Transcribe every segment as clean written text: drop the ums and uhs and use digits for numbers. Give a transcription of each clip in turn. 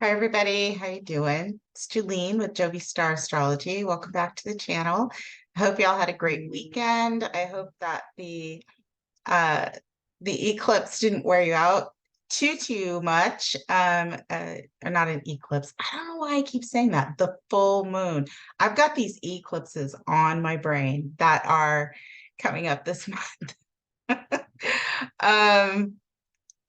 Hi everybody, how you doing? It's Julene with Jovi Star Astrology. Welcome back to the channel. I hope y'all had a great weekend. I hope that uh the eclipse didn't wear you out too much. Or not an eclipse. I don't know why I keep saying that. The full moon. I've got these eclipses on my brain that are coming up this month. Um,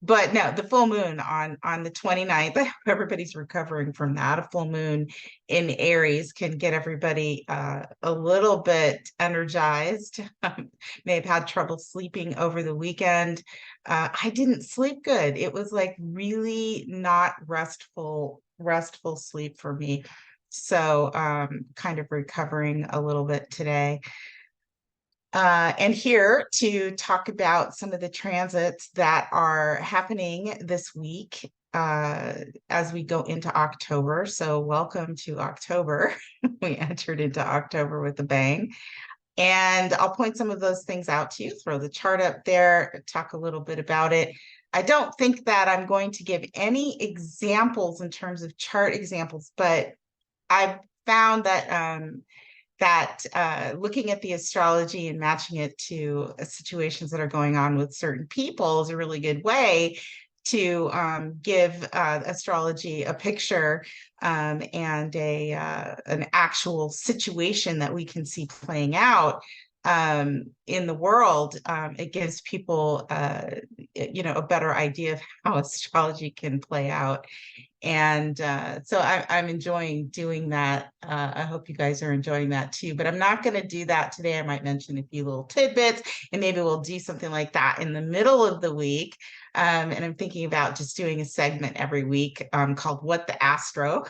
but no, the full moon on the 29th. I hope everybody's recovering from that. A full moon in Aries can get everybody a little bit energized. May have had trouble sleeping over the weekend. I didn't sleep good. It was like really not restful sleep for me. So kind of recovering a little bit today. And here to talk about some of the transits that are happening this week as we go into October. So, welcome to October. We entered into October with a bang. And I'll point some of those things out to you, throw the chart up there, talk a little bit about it. I don't think that I'm going to give any examples in terms of chart examples, but I've found that looking at the astrology and matching it to situations that are going on with certain people is a really good way to give astrology a picture and an actual situation that we can see playing out in the world. It gives people, a better idea of how astrology can play out. And so I'm enjoying doing that. I hope you guys are enjoying that too. But I'm not going to do that today. I might mention a few little tidbits, and maybe we'll do something like that in the middle of the week. And I'm thinking about just doing a segment every week called What the Astro.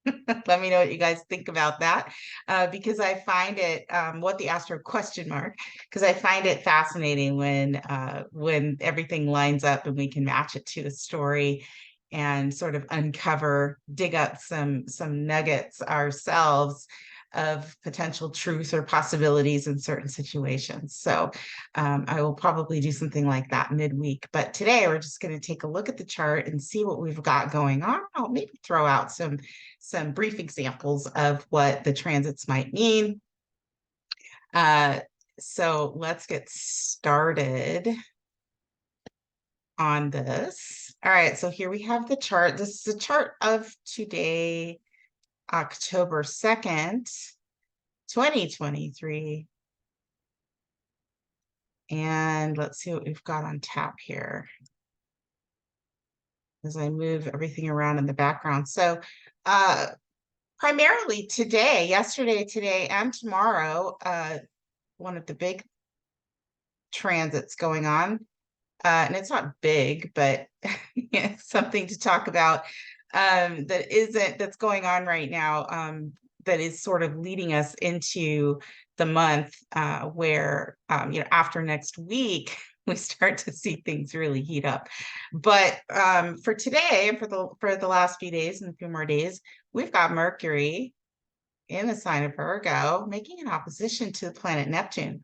Let me know what you guys think about that, because I find it what the Astro question mark, because I find it fascinating when everything lines up and we can match it to a story and sort of dig up some nuggets ourselves of potential truth or possibilities in certain situations. So I will probably do something like that midweek. But today we're just going to take a look at the chart and see what we've got going on. I'll maybe throw out some brief examples of what the transits might mean. So let's get started on this. All right, so here we have the chart. This is a chart of today, October 2nd, 2023. And let's see what we've got on tap here as I move everything around in the background. So primarily yesterday, today, and tomorrow, one of the big transits going on. And it's not big, but it's something to talk about that's going on right now, that is sort of leading us into the month where, after next week, we start to see things really heat up. But for today, and for the last few days and a few more days, we've got Mercury in the sign of Virgo making an opposition to the planet Neptune.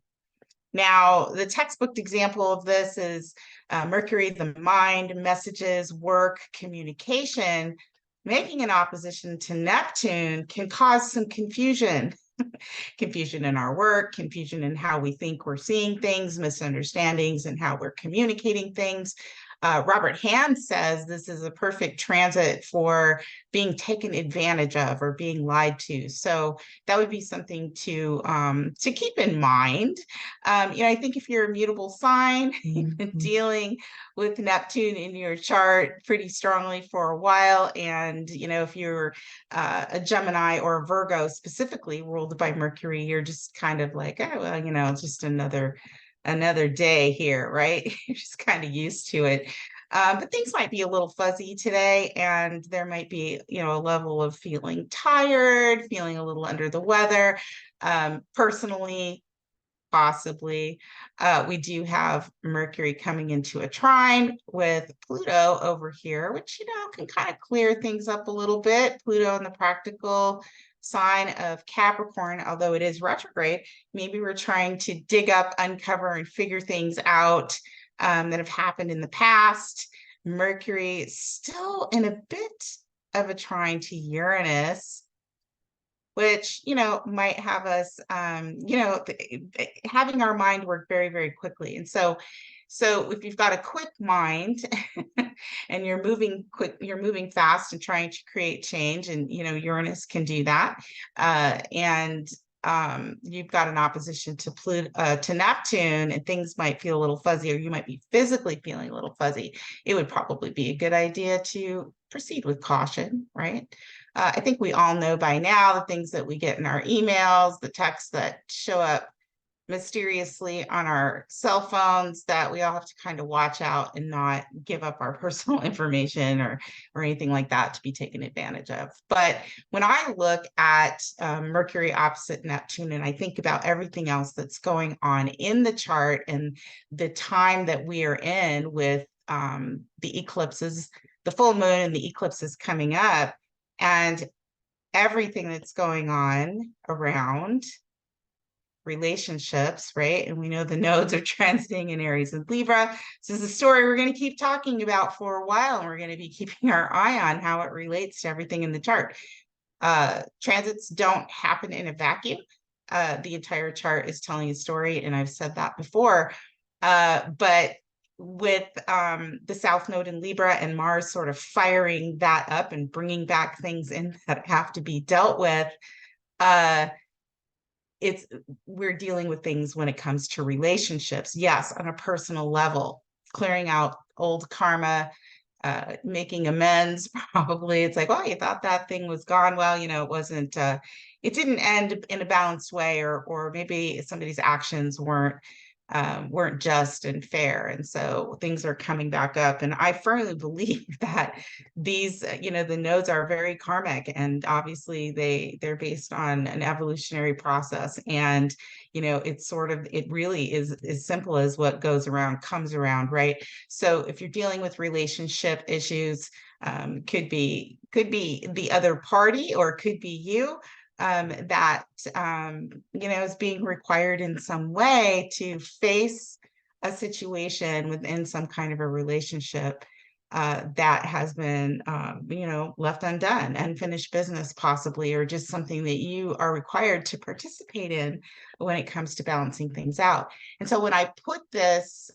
Now, the textbook example of this is Mercury, the mind, messages, work, communication. Making an opposition to Neptune can cause some confusion. Confusion in our work, confusion in how we think we're seeing things, misunderstandings in how we're communicating things. Robert Hand says this is a perfect transit for being taken advantage of or being lied to. So that would be something to keep in mind. I think if you're a mutable sign, you've been dealing with Neptune in your chart pretty strongly for a while. And, if you're a Gemini or a Virgo specifically ruled by Mercury, you're just kind of like, oh, well, it's just another day here, right? You're just kind of used to it. But things might be a little fuzzy today, and there might be, a level of feeling tired, feeling a little under the weather. Personally, possibly. We do have Mercury coming into a trine with Pluto over here, which, can kind of clear things up a little bit. Pluto in the practical sign of Capricorn, although it is retrograde, maybe we're trying to dig up, uncover, and figure things out that have happened in the past. Mercury still in a bit of a trine to Uranus, which, might have us, having our mind work very, very quickly. And so if you've got a quick mind and you're moving fast and trying to create change, and, Uranus can do that. And you've got an opposition to Pluto, to Neptune, and things might feel a little fuzzy, or you might be physically feeling a little fuzzy. It would probably be a good idea to proceed with caution, right? I think we all know by now the things that we get in our emails, the texts that show up mysteriously on our cell phones, that we all have to kind of watch out and not give up our personal information or anything like that to be taken advantage of. But when I look at Mercury opposite Neptune, and I think about everything else that's going on in the chart and the time that we are in with the eclipses, the full moon and the eclipses coming up, and everything that's going on around relationships, right? And we know the nodes are transiting in Aries and Libra. This is a story we're going to keep talking about for a while, and we're going to be keeping our eye on how it relates to everything in the chart. Transits don't happen in a vacuum. The entire chart is telling a story, and I've said that before. But with the South Node in Libra and Mars sort of firing that up and bringing back things in that have to be dealt with, we're dealing with things when it comes to relationships. Yes, on a personal level, clearing out old karma, making amends. Probably it's like, oh, you thought that thing was gone. Well, it wasn't. It didn't end in a balanced way, or maybe somebody's actions weren't just and fair, and so things are coming back up. And I firmly believe that these, the nodes are very karmic, and obviously they're based on an evolutionary process. And it really is as simple as what goes around comes around, right? So if you're dealing with relationship issues, could be the other party, or could be you, that is being required in some way to face a situation within some kind of a relationship that has been left undone, unfinished business possibly, or just something that you are required to participate in when it comes to balancing things out. And so when I put this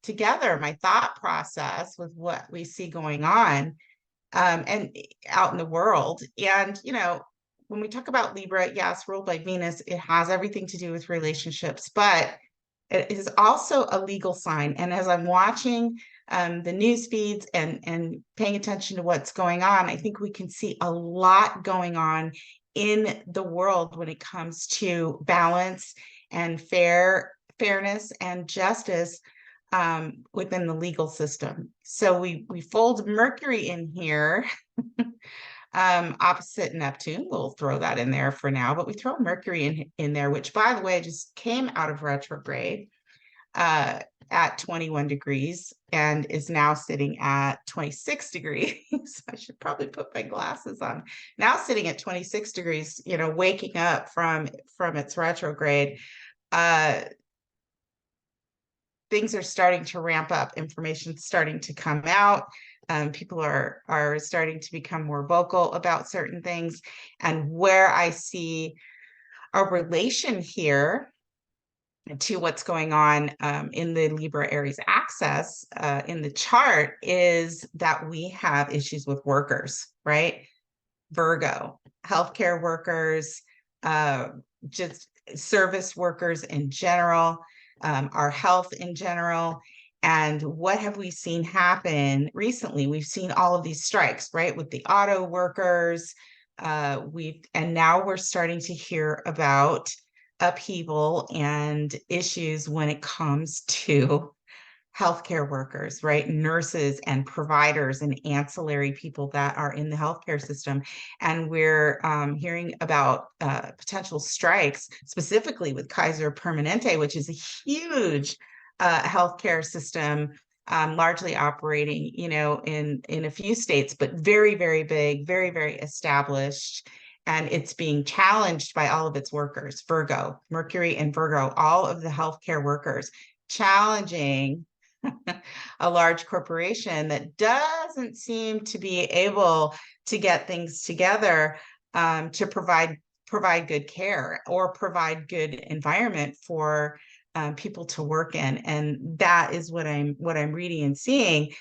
together, my thought process with what we see going on and out in the world, and when we talk about Libra, yes, ruled by Venus, it has everything to do with relationships, but it is also a legal sign. And as I'm watching the news feeds and paying attention to what's going on, I think we can see a lot going on in the world when it comes to balance and fairness and justice within the legal system. So we fold Mercury in here. Opposite Neptune, we'll throw that in there for now, but we throw Mercury in there, which, by the way, just came out of retrograde at 21 degrees and is now sitting at 26 degrees. I should probably put my glasses on. Now sitting at 26 degrees, waking up from its retrograde. Things are starting to ramp up, information's starting to come out. People are starting to become more vocal about certain things. And where I see a relation here to what's going on in the Libra Aries axis in the chart is that we have issues with workers, right? Virgo, healthcare workers, just service workers in general, our health in general. And what have we seen happen recently? We've seen all of these strikes, right? With the auto workers, and now we're starting to hear about upheaval and issues when it comes to healthcare workers, right? Nurses and providers and ancillary people that are in the healthcare system. And we're hearing about potential strikes, specifically with Kaiser Permanente, which is a huge healthcare system, largely operating, in a few states, but very, very big, very, very established. And it's being challenged by all of its workers, Virgo, Mercury and Virgo, all of the healthcare workers challenging a large corporation that does doesn't seem to be able to get things together to provide good care or provide good environment for people to work in. And that is what I'm reading and seeing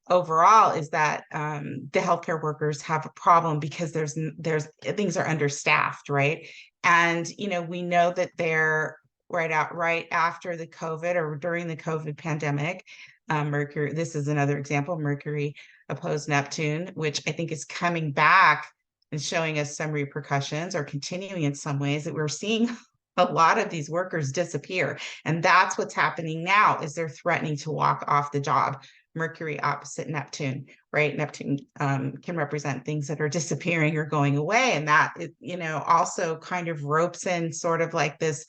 overall, is that the healthcare workers have a problem because there's things are understaffed, right? And we know that they're right after the COVID or during the COVID pandemic. Mercury, this is another example. Mercury opposed Neptune, which I think is coming back and showing us some repercussions, or continuing in some ways, that we're seeing a lot of these workers disappear. And that's what's happening now, is they're threatening to walk off the job. Mercury opposite Neptune, right? Neptune can represent things that are disappearing or going away. And that, also kind of ropes in sort of like this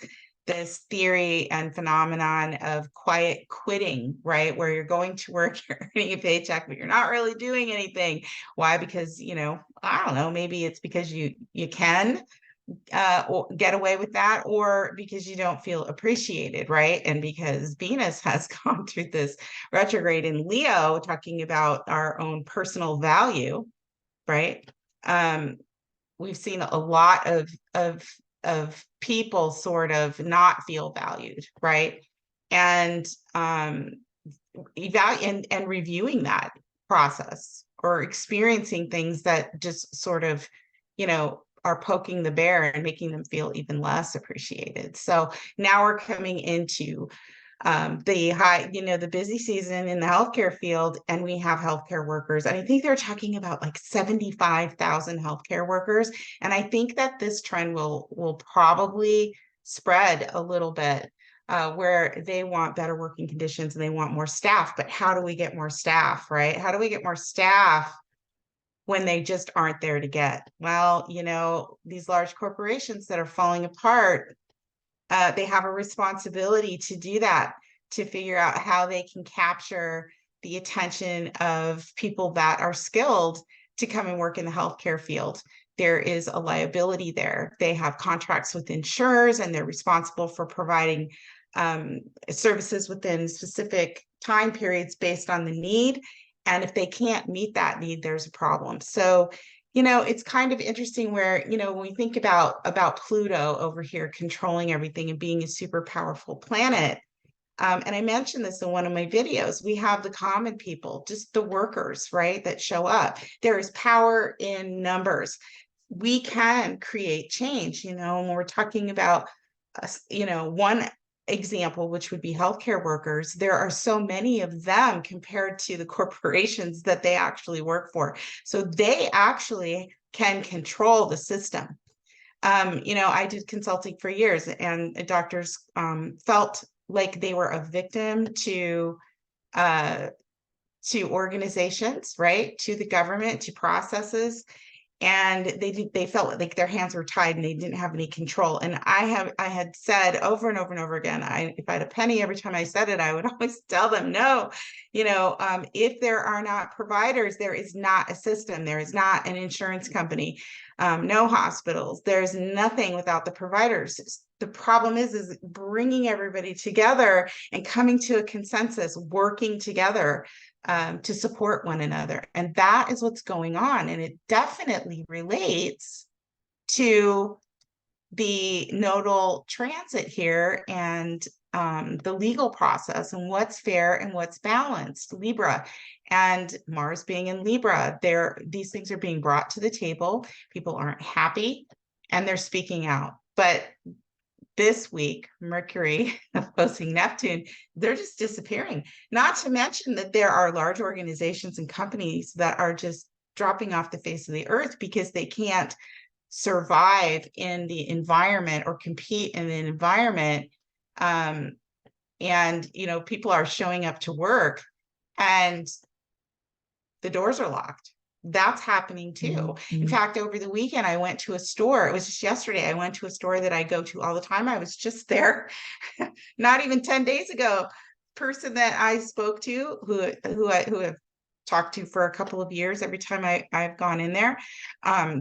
theory and phenomenon of quiet quitting, right? Where you're going to work, you're earning a paycheck, but you're not really doing anything. Why? Because, I don't know, maybe it's because you can or get away with that, or because you don't feel appreciated, right? And because Venus has gone through this retrograde in Leo, talking about our own personal value, right? We've seen a lot of people sort of not feel valued, right? And and reviewing that process, or experiencing things that just sort of, are poking the bear and making them feel even less appreciated. So now we're coming into the busy season in the healthcare field, and we have healthcare workers. And I think they're talking about like 75,000 healthcare workers. And I think that this trend will probably spread a little bit, where they want better working conditions and they want more staff. But how do we get more staff, right? How do we get more staff when they just aren't there to get? Well, these large corporations that are falling apart, they have a responsibility to do that, to figure out how they can capture the attention of people that are skilled to come and work in the healthcare field. There is a liability there. They have contracts with insurers, and they're responsible for providing services within specific time periods based on the need. And if they can't meet that need, there's a problem. So, it's kind of interesting where, when we think about Pluto over here controlling everything and being a super powerful planet, and I mentioned this in one of my videos, we have the common people, just the workers, right, that show up. There is power in numbers. We can create change, when we're talking about, one example, which would be healthcare workers. There are so many of them compared to the corporations that they actually work for. So they actually can control the system. I did consulting for years, and doctors felt like they were a victim to organizations, right? To the government, to processes. And they felt like their hands were tied and they didn't have any control. And I had said over and over and over again, if I had a penny every time I said it, I would always tell them, no, if there are not providers, there is not a system, there is not an insurance company, no hospitals, there's nothing without the providers. The problem is bringing everybody together and coming to a consensus, working together to support one another. And that is what's going on. And it definitely relates to the nodal transit here, and the legal process, and what's fair and what's balanced. Libra and Mars being in Libra, these things are being brought to the table. People aren't happy and they're speaking out. But this week, Mercury opposing Neptune, they're just disappearing. Not to mention that there are large organizations and companies that are just dropping off the face of the earth because they can't survive in the environment or compete in the environment. And, people are showing up to work and the doors are locked. That's happening too. Mm-hmm. In fact, over the weekend, I went to a store. It was just yesterday. I went to a store that I go to all the time. I was just there not even 10 days ago. Person that I spoke to, who have talked to for a couple of years, every time I've gone in there,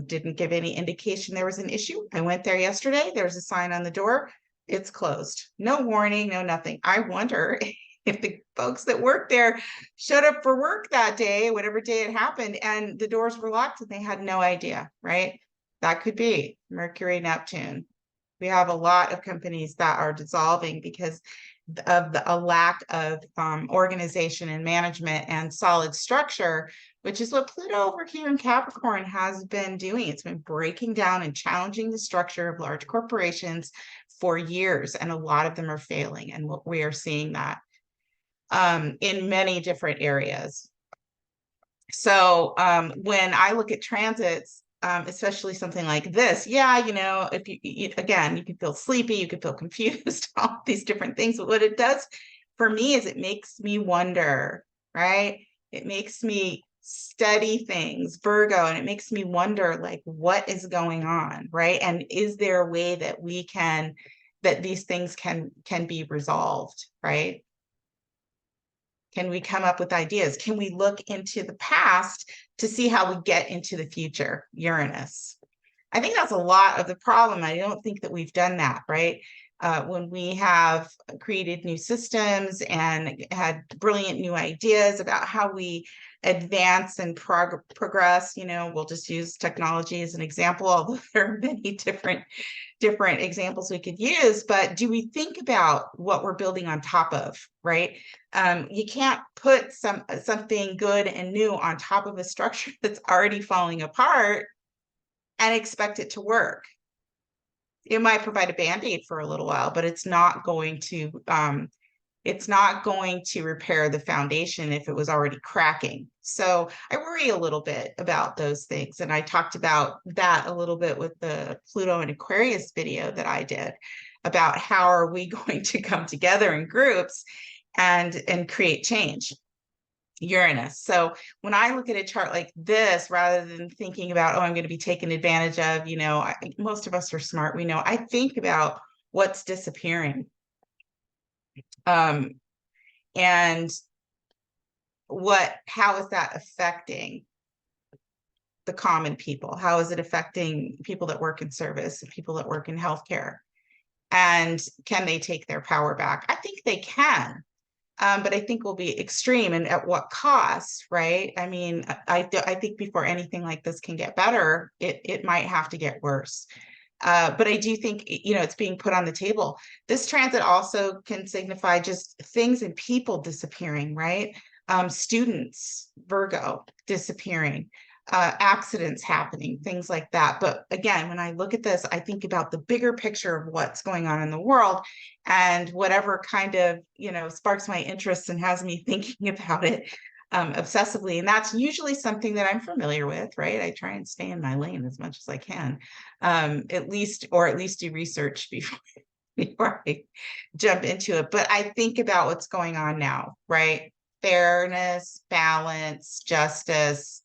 didn't give any indication there was an issue. I went there yesterday. There's a sign on the door. It's closed. No warning, no nothing. I wonder if the folks that worked there showed up for work that day, whatever day it happened, and the doors were locked and they had no idea, right? That could be Mercury, Neptune. We have a lot of companies that are dissolving because of a lack of organization and management and solid structure, which is what Pluto over here in Capricorn has been doing. It's been breaking down and challenging the structure of large corporations for years, and a lot of them are failing. And we are seeing that in many different areas. So when I look at transits, especially something like this, yeah, if again, you can feel sleepy, you can feel confused, all these different things. But what it does for me is it makes me wonder, right? It makes me study things, Virgo, and it makes me wonder, like, what is going on, right? And is there a way that that these things can be resolved, right? Can we come up with ideas? Can we look into the past to see how we get into the future? Uranus. I think that's a lot of the problem. I don't think that we've done that, right? When we have created new systems and had brilliant new ideas about how we advance and progress, we'll just use technology as an example, although there are many different examples we could use, but do we think about what we're building on top of, right? You can't put something good and new on top of a structure that's already falling apart and expect it to work. It might provide a band-aid for a little while, but it's not going to repair the foundation if it was already cracking. So I worry a little bit about those things. And I talked about that a little bit with the Pluto and Aquarius video that I did about how are we going to come together in groups and create change. Uranus. So when I look at a chart like this, rather than thinking about, oh, I'm going to be taken advantage of, most of us are smart. We know, I think about what's disappearing. And how is that affecting the common people? How is it affecting people that work in service and people that work in healthcare? And can they take their power back? I think they can, but I think will be extreme, and at what cost, right? I mean, I think before anything like this can get better, it might have to get worse. But I do think, it's being put on the table. This transit also can signify just things and people disappearing, right? Students, Virgo, disappearing, accidents happening, things like that. But again, when I look at this, I think about the bigger picture of what's going on in the world, and whatever kind of, sparks my interest and has me thinking about it obsessively. And that's usually something that I'm familiar with, right? I try and stay in my lane as much as I can, at least do research before I jump into it. But I think about what's going on now, right? Fairness, balance, justice,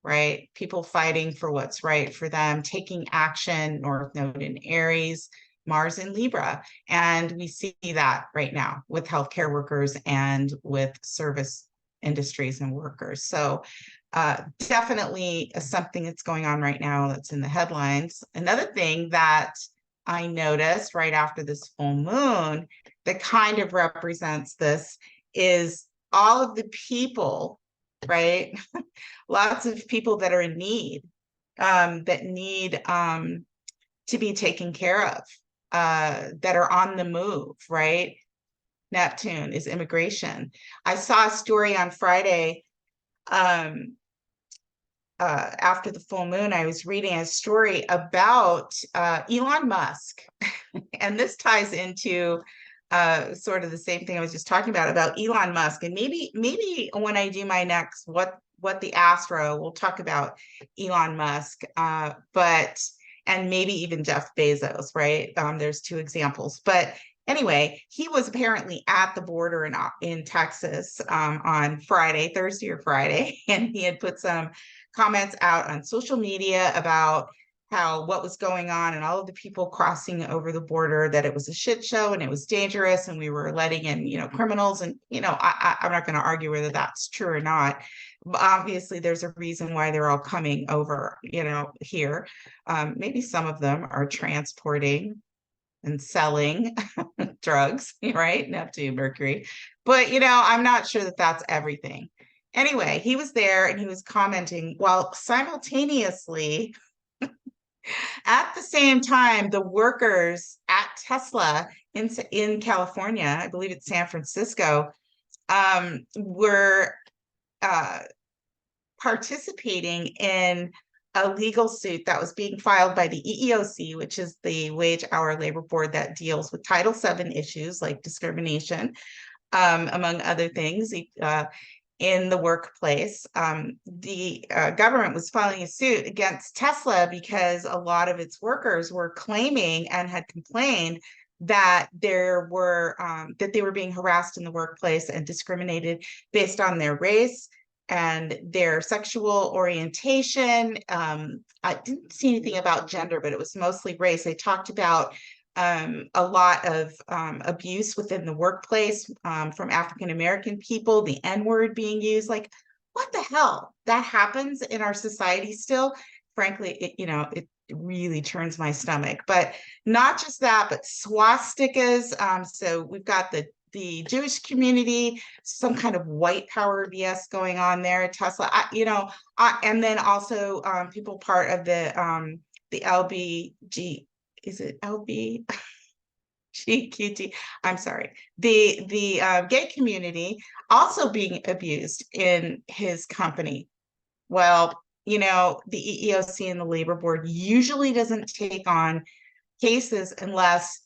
right? People fighting for what's right for them, taking action, North Node in Aries, Mars in Libra. And we see that right now with healthcare workers and with service industries and workers. So definitely something that's going on right now that's in the headlines. Another thing that I noticed right after this full moon that kind of represents this is all of the people, right? Lots of people that are in need, that need to be taken care of, that are on the move, right? Neptune is immigration. I saw a story on Friday after the full moon. I was reading a story about Elon Musk, and this ties into sort of the same thing I was just talking about Elon Musk. And maybe when I do my next what the Astro, we'll talk about Elon Musk, and maybe even Jeff Bezos, right? There's two examples, but anyway, he was apparently at the border in Texas on Thursday or Friday, and he had put some comments out on social media about what was going on and all of the people crossing over the border, that it was a shit show and it was dangerous and we were letting in, criminals. And, I'm not going to argue whether that's true or not. But obviously, there's a reason why they're all coming over, here. Maybe some of them are transporting and selling drugs, right? Neptune, Mercury. But, I'm not sure that that's everything. Anyway, he was there and he was commenting while simultaneously, at the same time, the workers at Tesla in California, I believe it's San Francisco, were participating in a legal suit that was being filed by the EEOC, which is the wage hour labor board that deals with Title VII issues like discrimination, among other things, in the workplace. The government was filing a suit against Tesla because a lot of its workers were claiming and had complained that they were being harassed in the workplace and discriminated based on their race and their sexual orientation. I didn't see anything about gender, but it was mostly race. They talked about a lot of abuse within the workplace from African American people, the N-word being used. Like, what the hell? That happens in our society still. Frankly, it really turns my stomach. But not just that, but swastikas. So we've got the Jewish community, some kind of white power BS going on there at Tesla. And then also people part of the LBG. Is it LB? GQT? I'm sorry. The gay community also being abused in his company. Well, the EEOC and the labor board usually doesn't take on cases unless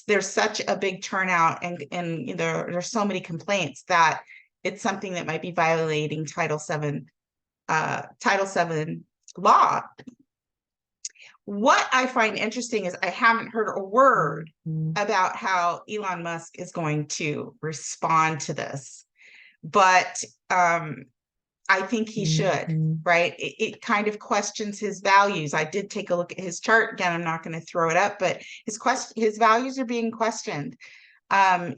there's such a big turnout and there's so many complaints that it's something that might be violating Title VII law. What I find interesting is I haven't heard a word about how Elon Musk is going to respond to this, but I think he should, right? It kind of questions his values. I did take a look at his chart. Again, I'm not going to throw it up, but his values are being questioned. And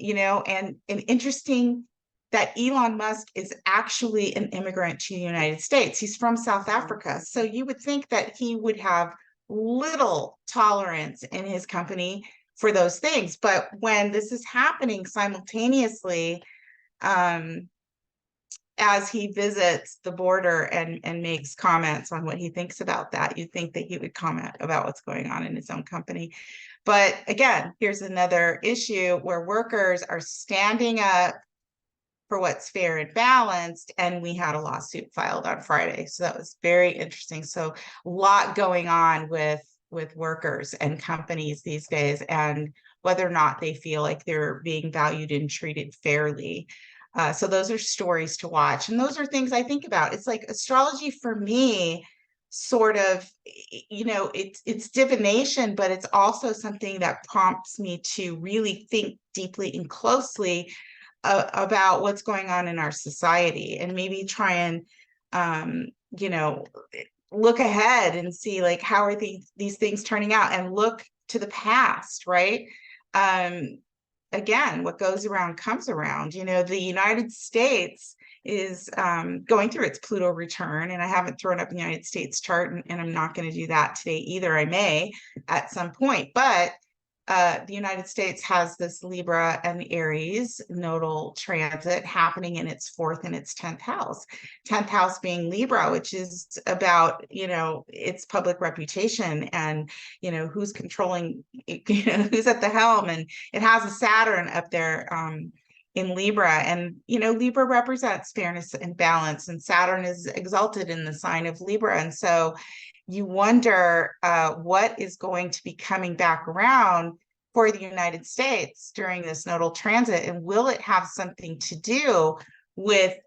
interesting that Elon Musk is actually an immigrant to the United States. He's from South Africa. So you would think that he would have little tolerance in his company for those things. But when this is happening simultaneously, as he visits the border and makes comments on what he thinks about that, you'd think that he would comment about what's going on in his own company. But again, here's another issue where workers are standing up for what's fair and balanced, and we had a lawsuit filed on Friday. So that was very interesting. So a lot going on with workers and companies these days, and whether or not they feel like they're being valued and treated fairly. So those are stories to watch. And those are things I think about. It's like astrology for me, sort of, it's divination, but it's also something that prompts me to really think deeply and closely about what's going on in our society, and maybe try and look ahead and see, like, how are these things turning out, and look to the past, right? Again, what goes around comes around. The United States is going through its Pluto return, and I haven't thrown up the United States chart, and I'm not going to do that today either. I may at some point, but the United States has this Libra and Aries nodal transit happening in its 4th and its 10th house. 10th house being Libra, which is about, its public reputation and, who's controlling, who's at the helm. And it has a Saturn up there in Libra. And, Libra represents fairness and balance, and Saturn is exalted in the sign of Libra. And so you wonder what is going to be coming back around for the United States during this nodal transit, and will it have something to do with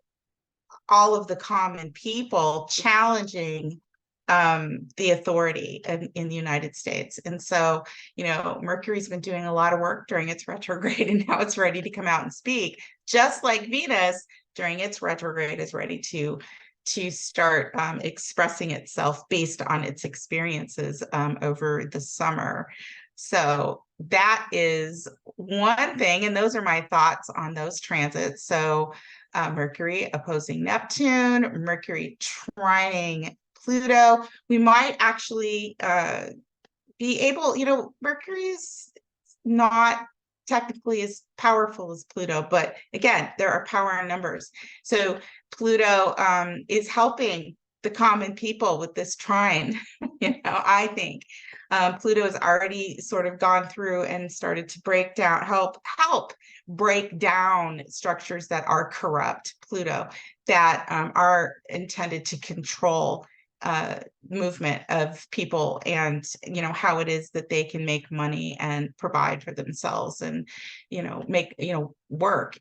all of the common people challenging the authority in the United States? And so, Mercury's been doing a lot of work during its retrograde, and now it's ready to come out and speak, just like Venus during its retrograde is ready to start expressing itself based on its experiences over the summer. So that is one thing, and those are my thoughts on those transits. So Mercury opposing Neptune, Mercury trining Pluto. We might actually be able, Mercury is not technically as powerful as Pluto, but again, there are power in numbers. So Pluto is helping the common people with this trine. I think Pluto has already sort of gone through and started to break down, help break down structures that are corrupt, Pluto, that are intended to control movement of people, and how it is that they can make money and provide for themselves, and make work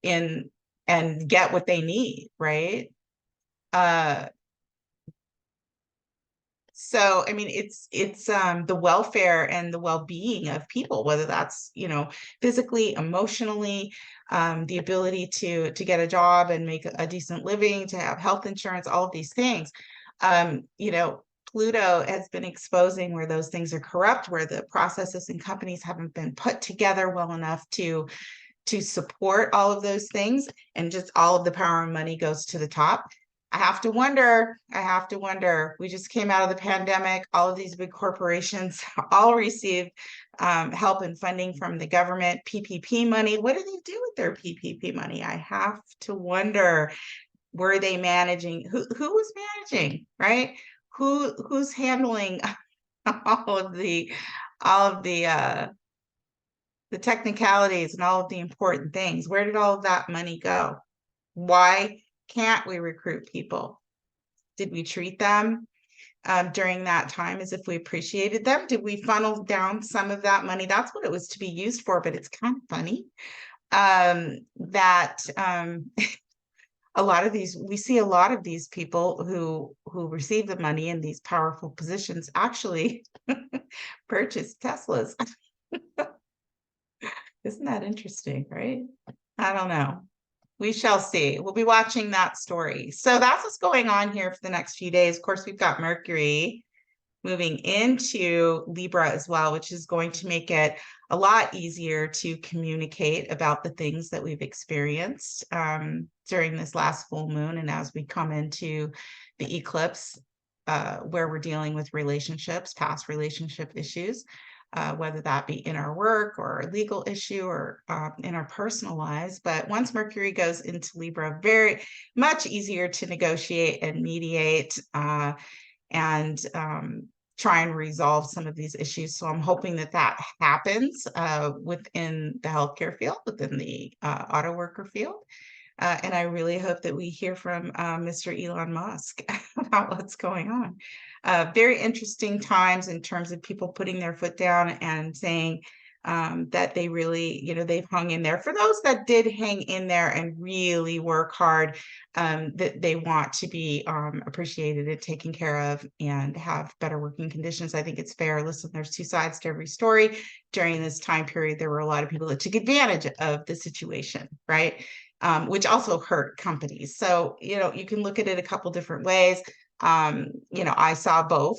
in and get what they need, right? uh so I mean, it's the welfare and the well-being of people, whether that's physically, emotionally, the ability to get a job and make a decent living, to have health insurance, all of these things. Pluto has been exposing where those things are corrupt, where the processes and companies haven't been put together well enough to support all of those things, and just all of the power and money goes to the top. I have to wonder, we just came out of the pandemic. All of these big corporations all received help and funding from the government, PPP money. What do they do with their PPP money? I have to wonder, were they managing? Who was managing, right? Who's handling all of the technicalities and all of the important things? Where did all of that money go? Why can't we recruit people? Did we treat them during that time as if we appreciated them? Did we funnel down some of that money? That's what it was to be used for. But it's kind of funny that we see a lot of these people who receive the money in these powerful positions actually purchase Teslas. Isn't that interesting, right? I don't know. We shall see. We'll be watching that story. So that's what's going on here for the next few days. Of course, we've got Mercury moving into Libra as well, which is going to make it a lot easier to communicate about the things that we've experienced during this last full moon, and as we come into the eclipse, where we're dealing with relationships, past relationship issues. Whether that be in our work or a legal issue, or in our personal lives. But once Mercury goes into Libra, very much easier to negotiate and mediate and try and resolve some of these issues. So I'm hoping that happens within the healthcare field, within the auto worker field. And I really hope that we hear from Mr. Elon Musk about what's going on. Very interesting times in terms of people putting their foot down and saying that they really, they've hung in there. For those that did hang in there and really work hard, that they want to be appreciated and taken care of and have better working conditions. I think it's fair. Listen, there's two sides to every story. During this time period, there were a lot of people that took advantage of the situation, right? Which also hurt companies. So, you can look at it a couple different ways. I saw both,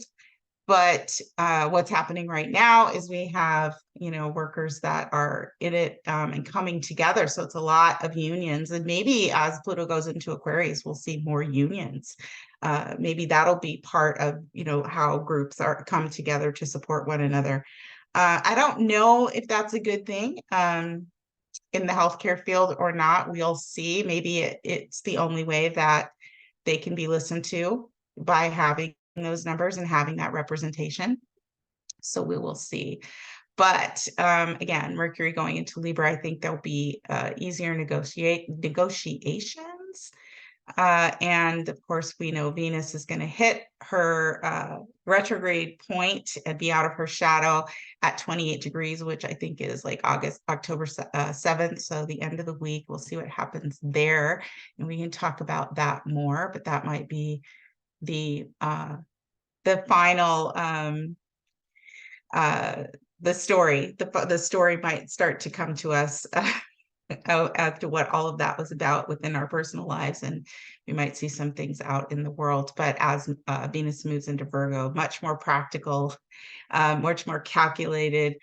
but what's happening right now is we have, workers that are in it and coming together. So it's a lot of unions, and maybe as Pluto goes into Aquarius, we'll see more unions. Maybe that'll be part of, how groups come together to support one another. I don't know if that's a good thing. In the healthcare field or not, we'll see. Maybe it's the only way that they can be listened to, by having those numbers and having that representation. So we will see. But again, Mercury going into Libra, I think there'll be easier negotiations. And of course, we know Venus is going to hit her retrograde point and be out of her shadow at 28 degrees, which I think is like October 7th. So the end of the week, we'll see what happens there. And we can talk about that more, but that might be the final the story might start to come to us as to what all of that was about within our personal lives, and we might see some things out in the world. But as Venus moves into Virgo, much more practical, much more calculated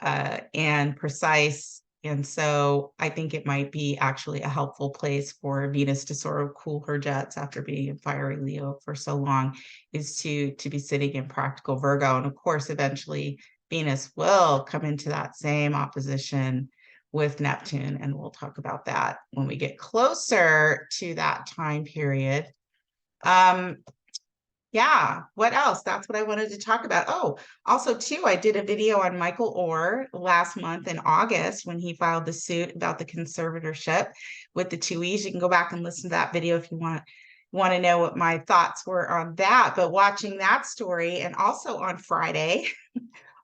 and precise, And so I think it might be actually a helpful place for Venus to sort of cool her jets after being in fiery Leo for so long, is to be sitting in practical Virgo. And of course, eventually Venus will come into that same opposition with Neptune. And we'll talk about that when we get closer to that time period. Um, yeah, what else? That's what I wanted to talk about. Oh, also too, I did a video on Michael Orr last month in August when he filed the suit about the conservatorship with the Tuohys. You can go back and listen to that video if you want to know what my thoughts were on that. But watching that story, and also on Friday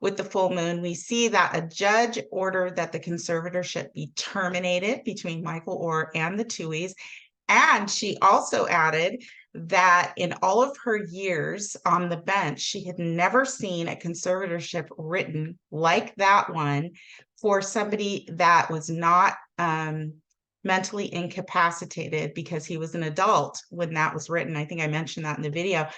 with the full moon, we see that a judge ordered that the conservatorship be terminated between Michael Orr and the Tuohys. And she also added that in all of her years on the bench, she had never seen a conservatorship written like that one for somebody that was not mentally incapacitated, because he was an adult when that was written. I think I mentioned that in the video.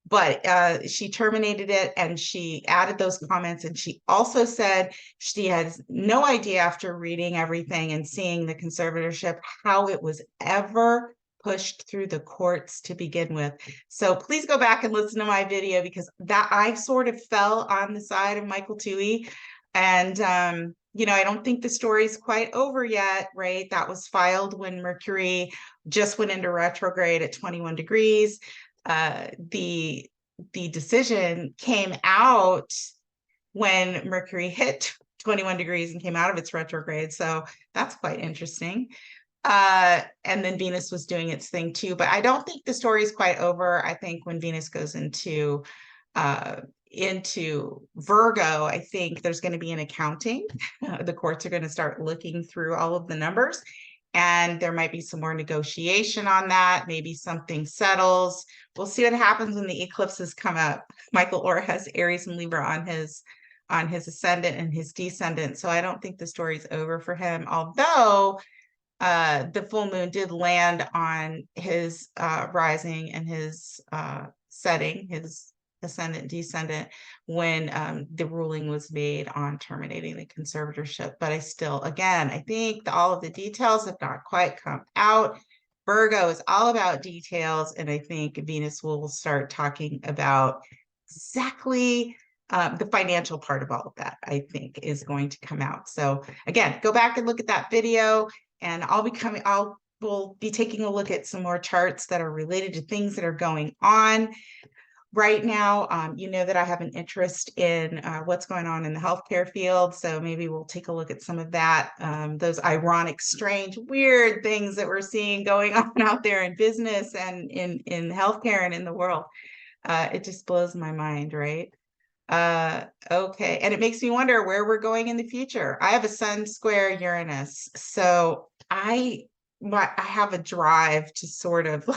But she terminated it, and she added those comments. And she also said she has no idea, after reading everything and seeing the conservatorship, how it was ever pushed through the courts to begin with. So please go back and listen to my video, because that I sort of fell on the side of Michael Tuohy. And I don't think the story's quite over yet, right? That was filed when Mercury just went into retrograde at 21 degrees. The decision came out when Mercury hit 21 degrees and came out of its retrograde. So that's quite interesting. And then Venus was doing its thing too. But I don't think the story is quite over. I think when Venus goes into Virgo, I think there's going to be an accounting. The courts are going to start looking through all of the numbers, and there might be some more negotiation on that. Maybe something settles. We'll see what happens when the eclipses come up. Michael Orr has Aries and Libra on his ascendant and his descendant. So I don't think the story's over for him, although the full moon did land on his rising and his setting, his ascendant, descendant, when the ruling was made on terminating the conservatorship. But I still, again, I think all of the details have not quite come out. Virgo is all about details, and I think Venus will start talking about exactly the financial part of all of that, I think, is going to come out. So again, go back and look at that video, and we'll be taking a look at some more charts that are related to things that are going on right now. You know that I have an interest in what's going on in the healthcare field, so maybe we'll take a look at some of that, those ironic, strange, weird things that we're seeing going on out there in business and in healthcare and in the world. It just blows my mind, right? Okay, and it makes me wonder where we're going in the future. I have a Sun square Uranus, so I have a drive to sort of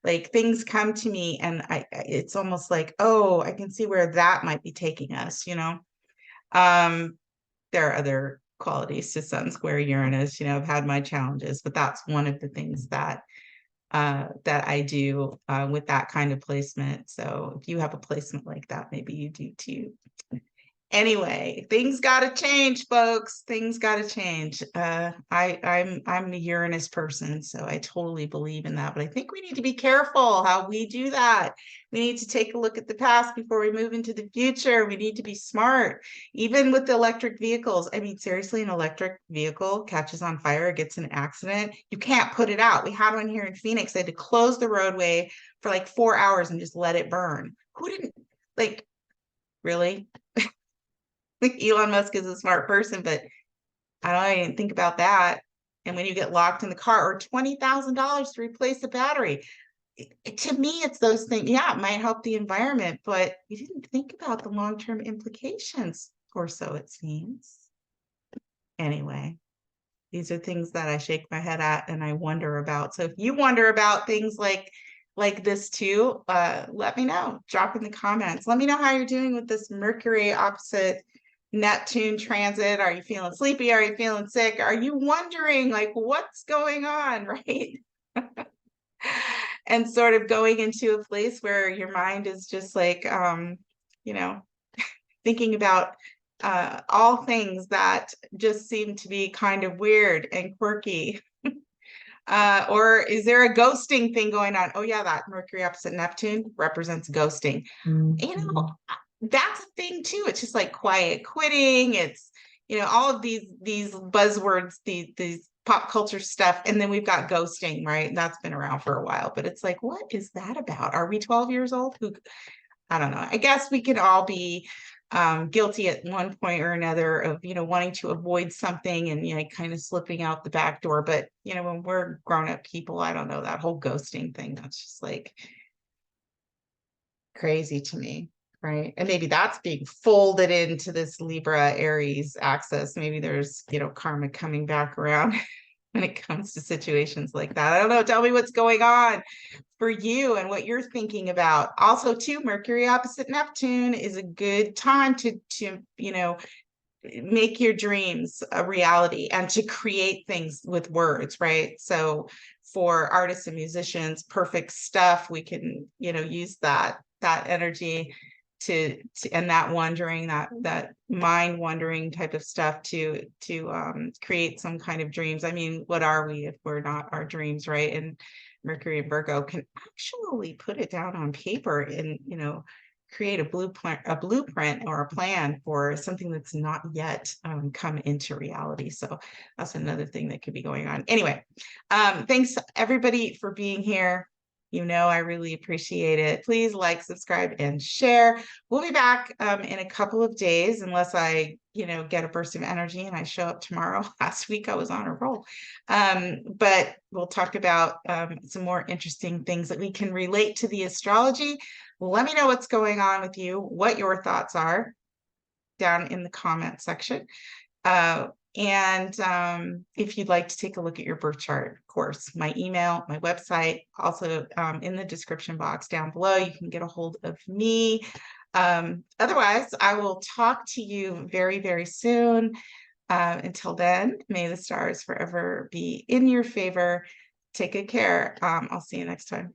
like things come to me, and it's almost like, oh, I can see where that might be taking us, there are other qualities to Sun square Uranus. I've had my challenges, but that's one of the things that I do with that kind of placement. So if you have a placement like that, maybe you do too. Anyway, things got to change, folks. Things got to change. I'm a Uranus person, so I totally believe in that. But I think we need to be careful how we do that. We need to take a look at the past before we move into the future. We need to be smart, even with the electric vehicles. I mean, seriously, an electric vehicle catches on fire, gets in an accident, you can't put it out. We had one here in Phoenix. They had to close the roadway for like 4 hours and just let it burn. Who didn't, really? Elon Musk is a smart person, but I didn't think about that. And when you get locked in the car, or $20,000 to replace the battery, to me, it's those things. Yeah, it might help the environment, but you didn't think about the long-term implications, or so it seems. Anyway, these are things that I shake my head at and I wonder about. So if you wonder about things like this too, let me know. Drop in the comments. Let me know how you're doing with this Mercury opposite Neptune transit. Are you feeling sleepy? Are you feeling sick? Are you wondering what's going on, right? And sort of going into a place where your mind is just thinking about all things that just seem to be kind of weird and quirky. Or is there a ghosting thing going on? Oh yeah, that Mercury opposite Neptune represents ghosting. You know, that's a thing too. It's just like quiet quitting. It's, all of these buzzwords, these pop culture stuff. And then we've got ghosting, right? That's been around for a while, but it's like, what is that about? Are we 12 years old? I don't know. I guess we can all be guilty at one point or another of, wanting to avoid something and, kind of slipping out the back door. But, when we're grown up people, I don't know, that whole ghosting thing, that's just like crazy to me. Right. And maybe that's being folded into this Libra Aries axis. Maybe there's, karma coming back around when it comes to situations like that. I don't know. Tell me what's going on for you and what you're thinking about. Also, too, Mercury opposite Neptune is a good time to make your dreams a reality and to create things with words, right? So for artists and musicians, perfect stuff. We can, use that energy to and that wondering, that mind wandering type of stuff to create some kind of dreams. I mean, what are we if we're not our dreams, right? And Mercury and Virgo can actually put it down on paper and create a blueprint or a plan for something that's not yet come into reality. So that's another thing that could be going on. Anyway, thanks everybody for being here. I really appreciate it. Please like, subscribe, and share. We'll be back in a couple of days, unless I, get a burst of energy and I show up tomorrow. Last week I was on a roll. But we'll talk about some more interesting things that we can relate to the astrology. Let me know what's going on with you, what your thoughts are down in the comment section. And if you'd like to take a look at your birth chart, of course, my email, my website, also in the description box down below, you can get a hold of me. Otherwise, I will talk to you very, very soon. Until then, may the stars forever be in your favor. Take good care. I'll see you next time.